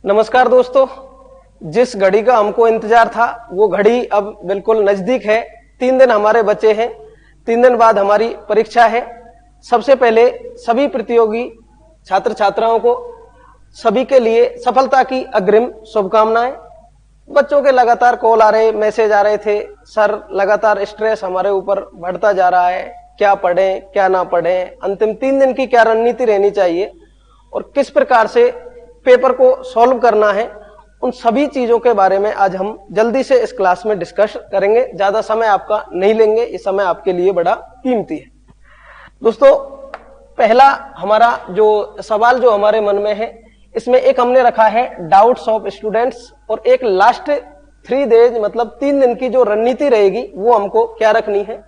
नमस्कार दोस्तों, जिस घड़ी का हमको इंतजार था वो घड़ी अब बिल्कुल नजदीक है। 3 दिन हमारे बचे हैं। 3 दिन बाद हमारी परीक्षा है। सबसे पहले सभी प्रतियोगी छात्र छात्राओं को सभी के लिए सफलता की अग्रिम शुभकामनाएं। बच्चों के लगातार कॉल आ रहे, मैसेज आ रहे थे, सर लगातार स्ट्रेस हमारे ऊपर बढ़ता जा रहा है, क्या पढ़ें क्या ना पढ़ें, अंतिम 3 दिन की क्या रणनीति रहनी चाहिए और किस प्रकार से पेपर को सॉल्व करना है, उन सभी चीजों के बारे में आज हम जल्दी से इस क्लास में डिस्कस करेंगे। ज्यादा समय आपका नहीं लेंगे, ये समय आपके लिए बड़ा कीमती है। दोस्तों, पहला हमारा जो सवाल जो हमारे मन में है, इसमें एक हमने रखा है डाउट्स ऑफ स्टूडेंट्स और एक लास्ट 3 डेज मतलब 3 दिन की जो रणनीति रहेगी वो हमको क्या रखनी है।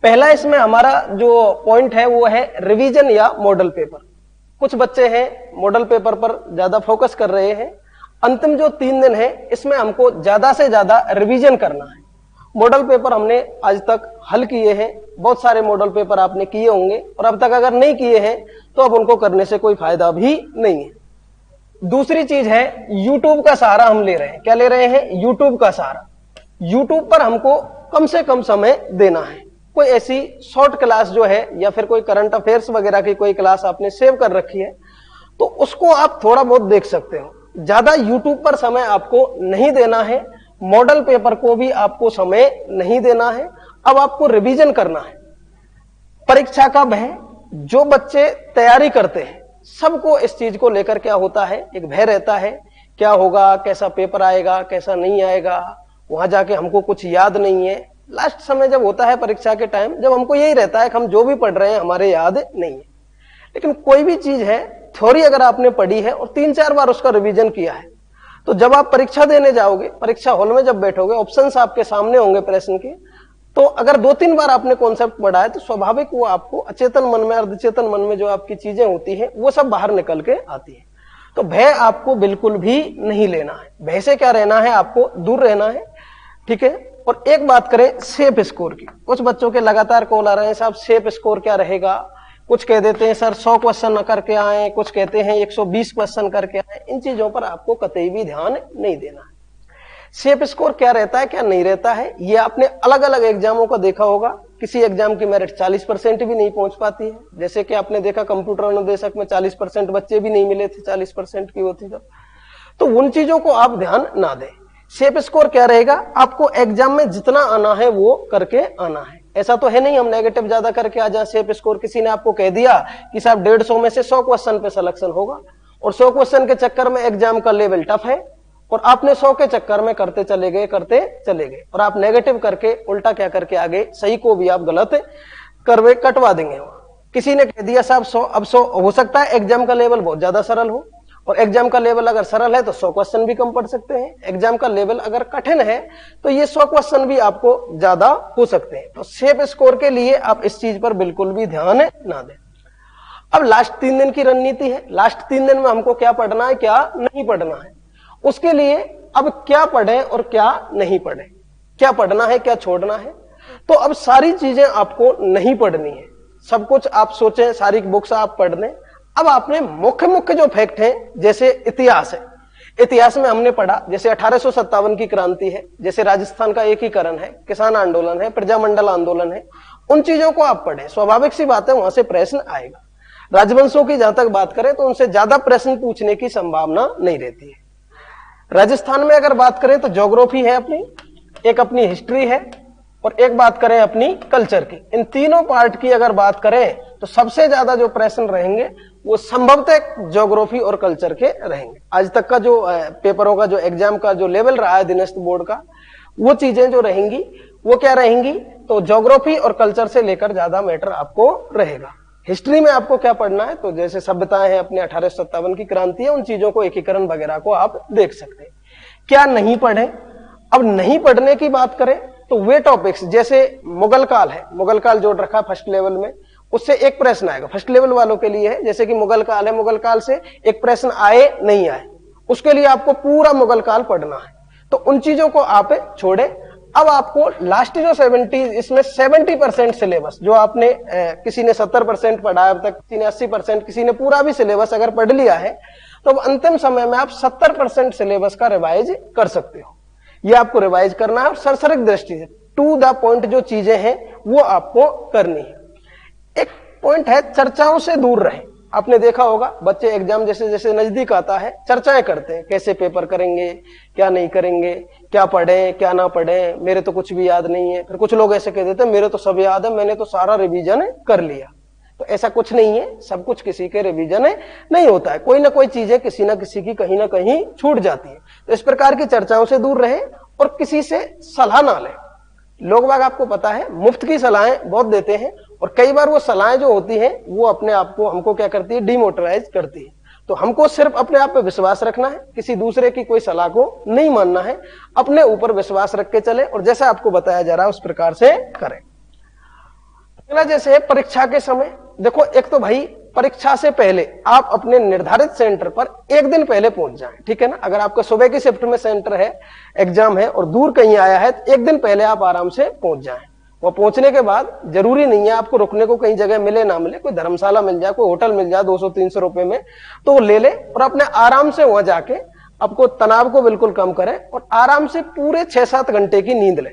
पहला इसमें हमारा जो पॉइंट है वो है रिवीजन या मॉडल पेपर। कुछ बच्चे हैं मॉडल पेपर पर ज्यादा फोकस कर रहे हैं। अंतिम जो 3 दिन है इसमें हमको ज्यादा से ज्यादा रिवीजन करना है। मॉडल पेपर हमने आज तक हल किए हैं, बहुत सारे मॉडल पेपर आपने किए होंगे और अब तक अगर नहीं किए हैं तो अब उनको करने से कोई फायदा भी नहीं है। दूसरी चीज है यूट्यूब का सहारा हम ले रहे हैं। क्या ले रहे हैं? यूट्यूब का सहारा। यूट्यूब पर हमको कम से कम समय देना है। कोई ऐसी शॉर्ट क्लास जो है या फिर कोई करंट अफेयर्स वगैरह की कोई क्लास आपने सेव कर रखी है तो उसको आप थोड़ा बहुत देख सकते हो। ज्यादा यूट्यूब पर समय आपको नहीं देना है। मॉडल पेपर को भी आपको समय नहीं देना है। अब आपको रिवीजन करना है। परीक्षा कब है? जो बच्चे तैयारी करते हैं सबको इस चीज को लेकर क्या होता है, एक भय रहता है, क्या होगा, कैसा पेपर आएगा, कैसा नहीं आएगा, वहां जाके हमको कुछ याद नहीं है। लास्ट समय जब होता है परीक्षा के टाइम, जब हमको यही रहता है कि हम जो भी पढ़ रहे हैं हमारे याद नहीं है। लेकिन कोई भी चीज है, थ्योरी अगर आपने पढ़ी है और 3-4 बार उसका रिवीजन किया है तो जब आप परीक्षा देने जाओगे, परीक्षा हॉल में जब बैठोगे, ऑप्शंस आपके सामने होंगे प्रश्न के, तो अगर 2-3 बार आपने कॉन्सेप्ट पढ़ा है तो स्वाभाविक वो आपको अचेतन मन में, अर्धचेतन मन में जो आपकी चीजें होती हैं वो सब बाहर निकल के आती है। तो भय आपको बिल्कुल भी नहीं लेना है। भय से क्या रहना है, आपको दूर रहना है। ठीक है। और एक बात करें सेफ स्कोर की। कुछ बच्चों के लगातार कॉल आ रहे हैं, साहब सेफ स्कोर क्या रहेगा। कुछ कह देते हैं सर 100 क्वेश्चन करके आए, कुछ कहते हैं 120 क्वेश्चन करके आए। इन चीजों पर आपको कतई भी ध्यान नहीं देना है। सेफ स्कोर क्या रहता है क्या नहीं रहता है, ये आपने अलग अलग एग्जामों का देखा होगा। किसी एग्जाम की मेरिट 40% भी नहीं पहुंच पाती है। जैसे कि आपने देखा कंप्यूटर अनुदेशक में 40% बच्चे भी नहीं मिले थे, 40% की होती जब। तो उन चीजों को आप ध्यान ना दें। सेफ स्कोर क्या रहेगा, आपको एग्जाम में जितना आना है वो करके आना है। ऐसा तो है नहीं हम नेगेटिव ज्यादा करके आ जाए। सेफ स्कोर किसी ने आपको कह दिया कि साहब 150 में से 100 क्वेश्चन पे सिलेक्शन होगा और 100 क्वेश्चन के चक्कर में एग्जाम का लेवल टफ है और आपने 100 के चक्कर में करते चले गए और आप नेगेटिव करके उल्टा क्या करके आगे सही को भी आप गलत करवे कटवा देंगे। किसी ने कह दिया साहब 100, अब 100 हो सकता है एग्जाम का लेवल बहुत ज्यादा सरल हो और एग्जाम का लेवल अगर सरल है तो 100 क्वेश्चन भी कम पढ़ सकते हैं। एग्जाम का लेवल अगर कठिन है तो ये 100 क्वेश्चन भी आपको ज्यादा हो सकते हैं। तो सेफ स्कोर के लिए आप इस चीज पर बिल्कुल भी ध्यान ना दें। अब लास्ट 3 दिन की रणनीति है। लास्ट 3 दिन में हमको क्या पढ़ना है क्या नहीं पढ़ना है। उसके लिए अब क्या पढ़ें और क्या नहीं पढ़ें, क्या पढ़ना है क्या छोड़ना है। तो अब सारी चीजें आपको नहीं पढ़नी है। सब कुछ आप सोचें, सारी बुक्स आप पढ़ लें। अब आपने मुख्य जो फैक्ट हैं, जैसे इतिहास है, इतिहास में हमने पढ़ा जैसे 1857 की क्रांति है, जैसे राजस्थान का एकीकरण है, किसान आंदोलन है, प्रजामंडल आंदोलन है, उन चीजों को आप पढ़ें। स्वाभाविक सी बात है वहां से प्रश्न आएगा। राजवंशों की जहां तक बात करें तो उनसे ज्यादा प्रश्न पूछने की संभावना नहीं रहती है। राजस्थान में अगर बात करें तो ज्योग्राफी है अपनी, एक अपनी हिस्ट्री है और एक बात करें अपनी कल्चर की। इन तीनों पार्ट की अगर बात करें तो सबसे ज्यादा जो प्रश्न रहेंगे वो संभवतः ज्योग्राफी और कल्चर के रहेंगे। आज तक का जो पेपरों का जो एग्जाम का जो लेवल रहा है दिनस्थ बोर्ड का, वो चीजें जो रहेंगी वो क्या रहेंगी, तो ज्योग्राफी और कल्चर से लेकर ज्यादा मैटर आपको रहेगा। हिस्ट्री में आपको क्या पढ़ना है, तो जैसे सभ्यताएं हैं अपने 1857 की क्रांति है, उन चीजों को एकीकरण वगैरह को आप देख सकते हैं। क्या नहीं पढ़े, अब नहीं पढ़ने की बात करें तो वे टॉपिक्स जैसे मुगल काल है, मुगल काल जोड़ रखा फर्स्ट लेवल में, उससे एक प्रश्न आएगा फर्स्ट लेवल वालों के लिए है। जैसे कि मुगल काल है, मुगल काल से एक प्रश्न आए नहीं आए, उसके लिए आपको पूरा मुगल काल पढ़ना है। तो उन चीजों को आप छोड़े। अब आपको लास्ट जो 70 इसमें 70% सिलेबस जो आपने किसी ने 70% पढ़ा है अब तक, किसी ने 80%, किसी ने पूरा भी सिलेबस अगर पढ़ लिया है तो अब अंतिम समय में आप 70% सिलेबस का रिवाइज कर सकते हो। ये आपको रिवाइज करना है और सरसरिक दृष्टि से टू द पॉइंट जो चीजें हैं वो आपको करनी है। एक पॉइंट है, चर्चाओं से दूर रहें। आपने देखा होगा बच्चे एग्जाम जैसे जैसे नजदीक आता है चर्चाएं करते हैं, कैसे पेपर करेंगे, क्या नहीं करेंगे, क्या पढ़ें क्या ना पढ़ें, मेरे तो कुछ भी याद नहीं है। फिर कुछ लोग ऐसे कह देते हैं मेरे तो सब याद है, मैंने तो सारा रिवीजन कर लिया। तो ऐसा कुछ नहीं है, सब कुछ किसी के रिवीजन नहीं होता है, कोई ना कोई चीजें किसी ना किसी की कहीं ना कहीं छूट जाती है। तो इस प्रकार की चर्चाओं से दूर रहे और किसी से सलाह ना लें। लोग बाग आपको पता है मुफ्त की सलाहें बहुत देते हैं और कई बार वो सलाहें जो होती हैं वो अपने आप को हमको क्या करती है, डिमोटिवाइज करती है। तो हमको सिर्फ अपने आप पे विश्वास रखना है, किसी दूसरे की कोई सलाह को नहीं मानना है, अपने ऊपर विश्वास रख के चले और जैसा आपको बताया जा रहा है उस प्रकार से करें। अगला जैसे परीक्षा के समय, देखो एक तो भाई परीक्षा से पहले आप अपने निर्धारित सेंटर पर एक दिन पहले पहुंच जाएं, ठीक है ना। अगर आपका सुबह की शिफ्ट में सेंटर है, एग्जाम है और दूर कहीं आया है तो एक दिन पहले आप आराम से पहुंच जाएं। वह पहुंचने के बाद जरूरी नहीं है आपको रुकने को कहीं जगह मिले ना मिले, कोई धर्मशाला मिल जाए, कोई होटल मिल जाए 200-300 रुपए में, तो वो ले ले और अपने आराम से वहां जाके आपको तनाव को बिल्कुल कम करें और आराम से पूरे 6-7 घंटे की नींद लें,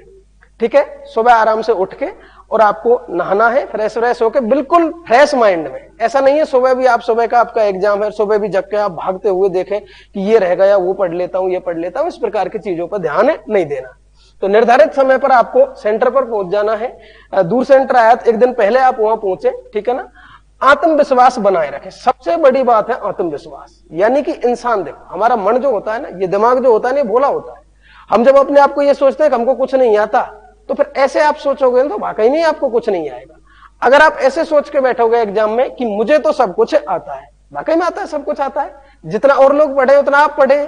ठीक है। सुबह आराम से उठ के और आपको नहाना है, फ्रेश होके बिल्कुल फ्रेश माइंड में। ऐसा नहीं है सुबह भी आप, सुबह का आपका एग्जाम है, सुबह भी जग के आप भागते हुए देखें कि ये रह गया, वो पढ़ लेता हूं, ये पढ़ लेता हूं, इस प्रकार की चीजों पर ध्यान नहीं देना। तो निर्धारित समय पर आपको सेंटर पर पहुंच जाना है। दूर सेंटर आया तो एक दिन पहले आप वहां पहुंचे, ठीक है ना। आत्मविश्वास बनाए रखें, सबसे बड़ी बात है आत्मविश्वास। यानी कि इंसान, देखो हमारा मन जो होता है ना, ये दिमाग जो होता है ना, भोला होता है। हम जब अपने आप को ये सोचते हैं कि हमको कुछ नहीं आता, तो फिर ऐसे आप सोचोगे तो वाकई नहीं आपको कुछ नहीं आएगा। अगर आप ऐसे सोच के बैठोगे एग्जाम में कि मुझे तो सब कुछ आता है, वाकई में आता है, सब कुछ आता है, जितना और लोग पढ़े उतना आप पढ़े,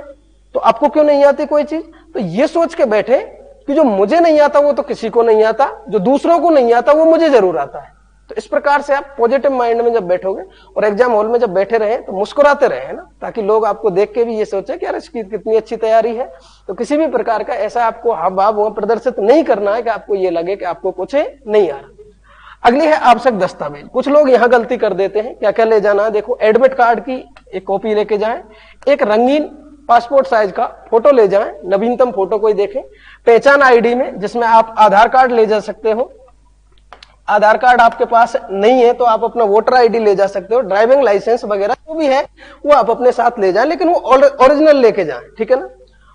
तो आपको क्यों नहीं आती कोई चीज। तो ये सोच के बैठे कि जो मुझे नहीं आता वो तो किसी को नहीं आता, जो दूसरों को नहीं आता वो मुझे जरूर आता है। तो इस प्रकार से आप पॉजिटिव माइंड में जब बैठोगे और एग्जाम हॉल में जब बैठे रहे तो मुस्कुराते रहे, है ना, ताकि लोग आपको देख के भी ये सोचे कि यार इसकी कितनी अच्छी तैयारी है। तो किसी भी प्रकार का ऐसा आपको हाव भाव प्रदर्शित नहीं करना है कि आपको ये लगे कि आपको कुछ नहीं आ रहा। अगली है आवश्यक दस्तावेज। कुछ लोग यहाँ गलती कर देते हैं, क्या क्या ले जाना है, देखो एडमिट कार्ड की एक कॉपी लेके जाएं, एक रंगीन पासपोर्ट साइज का फोटो ले जाएं, नवीनतम फोटो कोई देखें, पहचान आईडी में जिसमें आप आधार कार्ड ले जा सकते हो, आधार कार्ड आपके पास नहीं है तो आप अपना वोटर आईडी ले जा सकते हो, ड्राइविंग लाइसेंस वगैरह जो भी है वो आप अपने साथ ले जाएं, लेकिन वो ओरिजिनल लेके जाएं, ठीक है ना।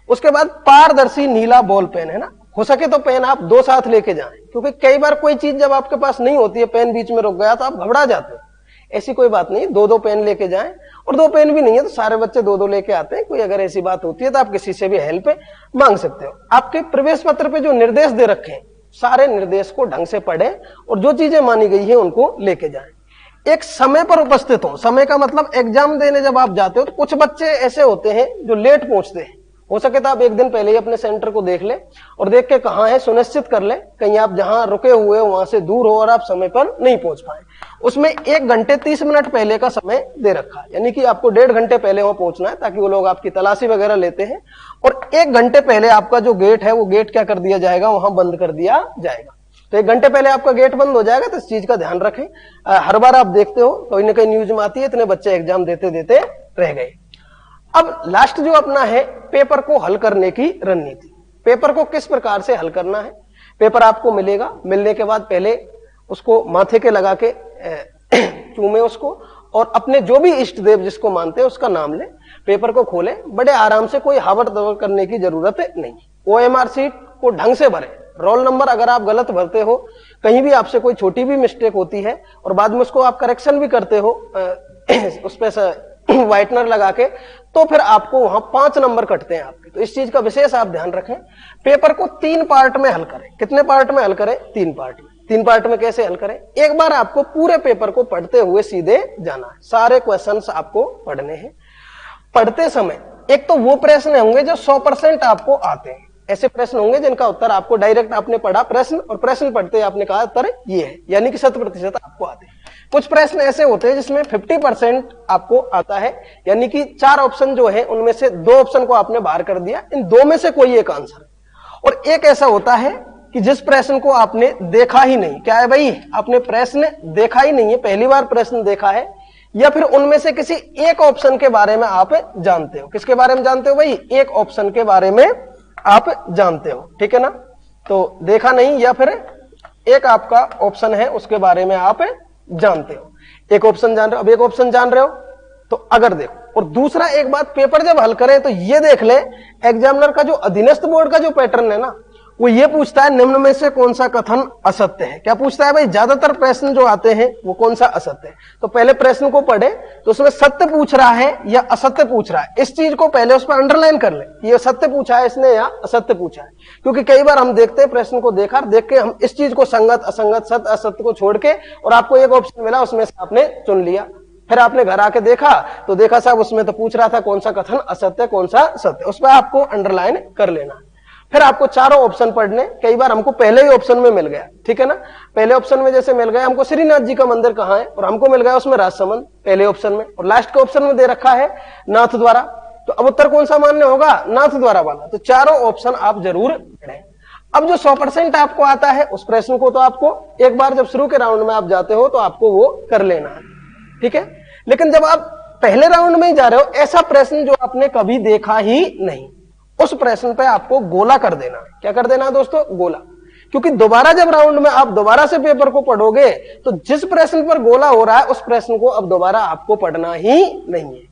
उसके बाद पारदर्शी नीला बॉल पेन, है ना, हो सके तो पेन आप 2 साथ लेके जाएं, क्योंकि कई बार कोई चीज जब आपके पास नहीं होती है, पेन बीच में रुक गया तो आप घबरा जाते हो। ऐसी कोई बात नहीं, 2-2 पेन लेके जाएं, और 2 पेन भी नहीं है तो सारे बच्चे 2-2 लेके आते हैं। कोई अगर ऐसी बात होती है तो आप किसी से भी हेल्प मांग सकते हो। आपके प्रवेश पत्र पे जो निर्देश दे रखे हैं सारे निर्देश को ढंग से पढ़ें और जो चीजें मानी गई है उनको लेके जाएं। एक समय पर उपस्थित हो, समय का मतलब एग्जाम देने जब आप जाते हो तो कुछ बच्चे ऐसे होते हैं जो लेट पहुंचते हैं। हो सके तो आप एक दिन पहले ही अपने सेंटर को देख ले और देख के कहाँ है सुनिश्चित कर ले, कहीं आप जहां रुके हुए हो वहां से दूर हो और आप समय पर नहीं पहुंच पाए। उसमें 1 घंटे 30 मिनट पहले का समय दे रखा है, यानी कि आपको 1.5 घंटे पहले वहां पहुंचना है, ताकि वो लोग आपकी तलाशी वगैरह लेते हैं। और 1 घंटे पहले आपका जो गेट है वो गेट क्या कर दिया जाएगा, वहां बंद कर दिया जाएगा। तो 1 घंटे पहले आपका गेट बंद हो जाएगा, तो इस चीज का ध्यान रखें। हर बार आप देखते हो कोई ना कोई न्यूज में आती है इतने बच्चे एग्जाम देते देते रह गए। अब लास्ट जो अपना है पेपर को हल करने की रणनीति। पेपर को किस प्रकार से हल करना है, पेपर आपको मिलेगा, मिलने के बाद पहले उसको माथे के लगा के चूमे उसको और अपने जो भी इष्ट देव जिसको मानते हैं उसका नाम ले, पेपर को खोले, बड़े आराम से, कोई हावड़ दवड़ करने की जरूरत नहीं। OMR सीट को ढंग से भरे, रोल नंबर अगर आप गलत भरते हो, कहीं भी आपसे कोई छोटी भी मिस्टेक होती है और बाद में उसको आप करेक्शन भी करते हो उस पर व्हाइटनर लगा के, तो फिर आपको वहां 5 नंबर कटते हैं आपके। तो इस चीज का विशेष आप ध्यान रखें। पेपर को 3 पार्ट में हल करें। कितने पार्ट में हल करें? 3 पार्ट में। 3 पार्ट में कैसे हल करें? एक बार आपको पूरे पेपर को पढ़ते हुए सीधे जाना है, सारे क्वेश्चंस आपको पढ़ने हैं। पढ़ते समय एक तो वो प्रश्न होंगे जो 100% आपको आते हैं, ऐसे प्रश्न होंगे जिनका उत्तर आपको डायरेक्ट आपने पढ़ा प्रश्न और प्रश्न पढ़ते आपने कहा उत्तर ये है, यानी कि 100% आपको आते हैं। कुछ प्रश्न ऐसे होते हैं जिसमें 50% आपको आता है, यानी कि 4 ऑप्शन जो है उनमें से 2 ऑप्शन को आपने बाहर कर दिया, इन 2 में से कोई एक आंसर। और एक ऐसा होता है कि जिस प्रश्न को आपने देखा ही नहीं, क्या है भाई, आपने प्रश्न देखा ही नहीं है, पहली बार प्रश्न देखा है, या फिर उनमें से किसी एक ऑप्शन के बारे में आप जानते हो। किसके बारे में जानते हो भाई? एक ऑप्शन के बारे में आप जानते हो, ठीक है ना। तो देखा नहीं, या फिर एक आपका ऑप्शन है उसके बारे में आप जानते हो। एक ऑप्शन जान रहे हो, अब एक ऑप्शन जान रहे हो तो अगर देखो, और दूसरा एक बात, पेपर जब हल करें तो ये देख ले, एग्जामिनर का जो अधीनस्थ बोर्ड का जो पैटर्न है ना, वो ये पूछता है निम्न में से कौन सा कथन असत्य है। क्या पूछता है भाई? ज्यादातर प्रश्न जो आते हैं वो कौन सा असत्य है। तो पहले प्रश्न को पढ़े तो उसमें सत्य पूछ रहा है या असत्य पूछ रहा है, इस चीज को पहले उस पर अंडरलाइन कर ले, ये सत्य पूछा है इसने या असत्य पूछा है। क्योंकि कई बार हम देखते हैं प्रश्न को देखा, देख के हम इस चीज को संगत असंगत सत्य असत्य को छोड़ के, और आपको एक ऑप्शन मिला उसमें से आपने चुन लिया, फिर आपने घर आके देखा तो देखा साहब उसमें तो पूछ रहा था कौन सा कथन असत्य कौन सा सत्य, उस पर आपको अंडरलाइन कर लेना। फिर आपको चारों ऑप्शन पढ़ने, कई बार हमको पहले ही ऑप्शन में मिल गया, ठीक है ना। पहले ऑप्शन में जैसे मिल गया हमको श्रीनाथ जी का मंदिर कहां है, और हमको मिल गया उसमें राजसमंद पहले ऑप्शन में, और लास्ट के ऑप्शन में दे रखा है नाथ द्वारा, तो अब उत्तर कौन सा मान्य होगा? नाथ द्वारा वाला। तो चारों ऑप्शन आप जरूर पढ़ें। अब जो 100% आपको आता है उस प्रश्न को तो आपको एक बार जब शुरू के राउंड में आप जाते हो तो आपको वो कर लेना है, ठीक है। लेकिन जब आप पहले राउंड में ही जा रहे हो, ऐसा प्रश्न जो आपने कभी देखा ही नहीं, उस प्रश्न पे आपको गोला कर देना है। क्या कर देना है दोस्तों? गोला। क्योंकि दोबारा जब राउंड में आप दोबारा से पेपर को पढ़ोगे तो जिस प्रश्न पर गोला हो रहा है उस प्रश्न को अब दोबारा आपको पढ़ना ही नहीं है,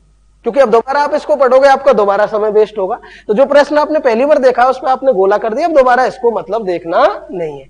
क्योंकि अब दोबारा आप इसको पढ़ोगे आपका दोबारा समय वेस्ट होगा। तो जो प्रश्न आपने पहली बार देखा उस पर आपने गोला कर दिया, अब दोबारा इसको मतलब देखना नहीं है।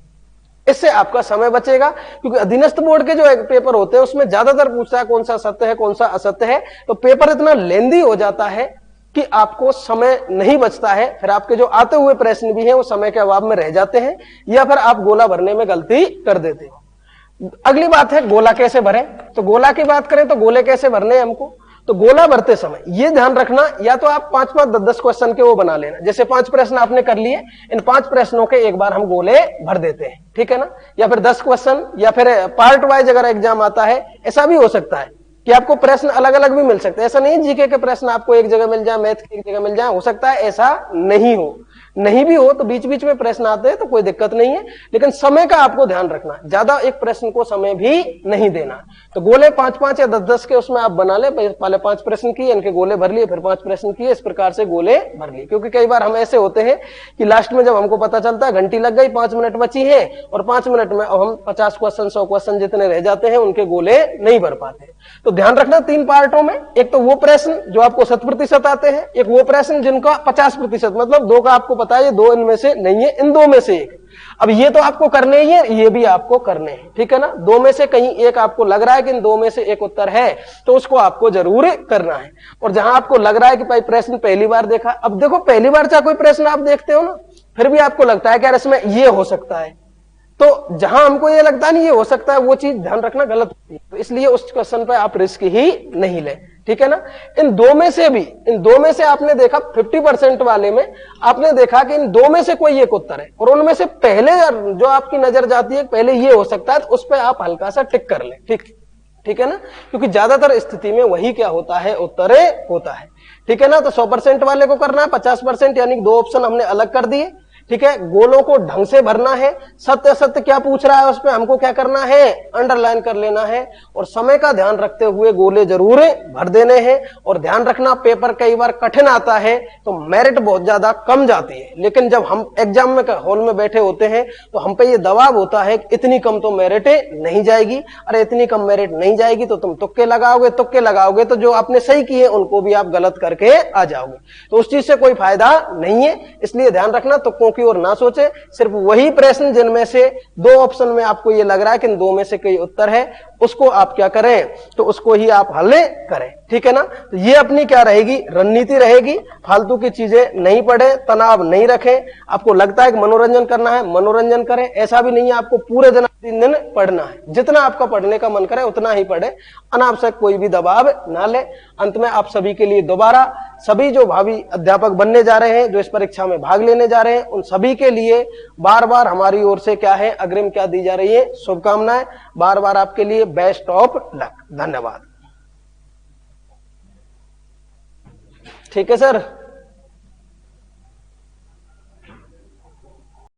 इससे आपका समय बचेगा, क्योंकि अधीनस्थ बोर्ड के जो पेपर होते हैं उसमें ज्यादातर पूछता है कौन सा सत्य है कौन सा असत्य है, तो पेपर इतना लेंदी हो जाता है कि आपको समय नहीं बचता है। फिर आपके जो आते हुए प्रश्न भी हैं वो समय के अभाव में रह जाते हैं, या फिर आप गोला भरने में गलती कर देते हो। अगली बात है गोला कैसे भरें। तो गोला की बात करें तो गोले कैसे भरने हैं हमको, तो गोला भरते समय ये ध्यान रखना, या तो आप 5-5, 10-10 क्वेश्चन के वो बना लेना। जैसे 5 प्रश्न आपने कर लिए, इन 5 प्रश्नों के एक बार हम गोले भर देते हैं, ठीक है ना। या फिर 10 क्वेश्चन, या फिर पार्ट वाइज अगर एग्जाम आता है, ऐसा भी हो सकता है कि आपको प्रश्न अलग अलग भी मिल सकते हैं। ऐसा नहीं जीके के प्रश्न आपको एक जगह मिल जाए, मैथ के एक जगह मिल जाए, हो सकता है ऐसा नहीं हो। नहीं भी हो तो बीच बीच में प्रश्न आते हैं तो कोई दिक्कत नहीं है, लेकिन समय का आपको ध्यान रखना, ज्यादा एक प्रश्न को समय भी नहीं देना। तो गोले 5-5 या 10-10 के उसमें आप बना ले, पहले 5 प्रश्न किए, इनके गोले भर लिए, फिर 5 प्रश्न किए, इस प्रकार से गोले भर लिए। क्योंकि कई बार हम ऐसे होते हैं कि लास्ट में जब हमको पता चलता है घंटी लग गई, 5 मिनट बची है, और 5 मिनट में अब हम 50 क्वेश्चन 100 क्वेश्चन जितने रह जाते हैं उनके गोले नहीं भर पाते। तो ध्यान रखना 3 पार्टों में, एक तो वो प्रश्न जो आपको 100% आते हैं, एक वो प्रश्न जिनका 50%, मतलब 2 का आपको पता है ये 2 इनमें से नहीं है, इन 2 में से एक। अब ये तो आपको करने ही है, ये भी आपको करने हैं, ठीक है ना। 2 में से कहीं एक आपको लग रहा है कि इन 2 में से एक उत्तर है, तो उसको आपको जरूर करना है। और जहां आपको लग रहा है कि भाई प्रश्न पहली बार देखा, अब देखो पहली बार चाहे कोई प्रश्न आप देखते हो ना, फिर भी आपको लगता है कि यार इसमें ये हो सकता है, तो जहां हमको ये लगता नहीं ये हो सकता है, वो चीज ध्यान रखना गलत होती है। तो इसलिए उस क्वेश्चन पे आप रिस्क ही नहीं ले, ठीक है ना। इन 2 में से भी, इन 2 में से आपने देखा 50% वाले में आपने देखा कि इन 2 में से कोई एक उत्तर है, और उनमें से पहले जो आपकी नजर जाती है पहले ये हो सकता है, तो उस पर आप हल्का सा टिक कर ले, ठीक है ना। क्योंकि ज्यादातर स्थिति में वही क्या होता है, उत्तर होता है, ठीक है ना। तो 100% वाले को करना है 50%, यानी 2 ऑप्शन हमने अलग कर दिए, ठीक है। गोलों को ढंग से भरना है, सत्य असत्य क्या पूछ रहा है उस पर हमको क्या करना है, अंडरलाइन कर लेना है, और समय का ध्यान रखते हुए गोले जरूर भर देने हैं। और ध्यान रखना पेपर कई बार कठिन आता है तो मेरिट बहुत ज्यादा कम जाती है, लेकिन जब हम एग्जाम में हॉल में बैठे होते हैं तो हम पे ये दबाव होता है कि इतनी कम तो मेरिट नहीं जाएगी, अरे इतनी कम मेरिट नहीं जाएगी तो तुम तुक्के लगाओगे तो जो आपने सही किए उनको भी आप गलत करके आ जाओगे, तो उस चीज से कोई फायदा नहीं है। इसलिए ध्यान रखना तुक्कों की ओर ना सोचे, सिर्फ वही प्रश्न जिनमें से 2 ऑप्शन में आपको ये लग रहा है कि इन 2 में से कोई उत्तर है, उसको आप क्या करें, तो उसको ही आप हल करें, ठीक है ना। तो ये अपनी क्या रहेगी, रणनीति रहेगी। फालतू की चीजें नहीं पढ़े, तनाव नहीं रखें। आपको लगता है कि मनोरंजन करना है, मनोरंजन करें, ऐसा भी नहीं है आपको पूरे दिन 3 दिन पढ़ना है। जितना आपका पढ़ने का मन करे उतना ही पढ़े, अनावश्यक कोई भी दबाव ना ले। अंत में आप सभी के लिए दोबारा, सभी जो भावी अध्यापक बनने जा रहे हैं, जो इस परीक्षा में भाग लेने जा रहे हैं, उन सभी के लिए बार बार हमारी ओर से क्या है, अग्रिम क्या दी जा रही है, शुभकामनाएं। बार बार आपके लिए बेस्ट ऑफ लक। धन्यवाद। ठीक है सर।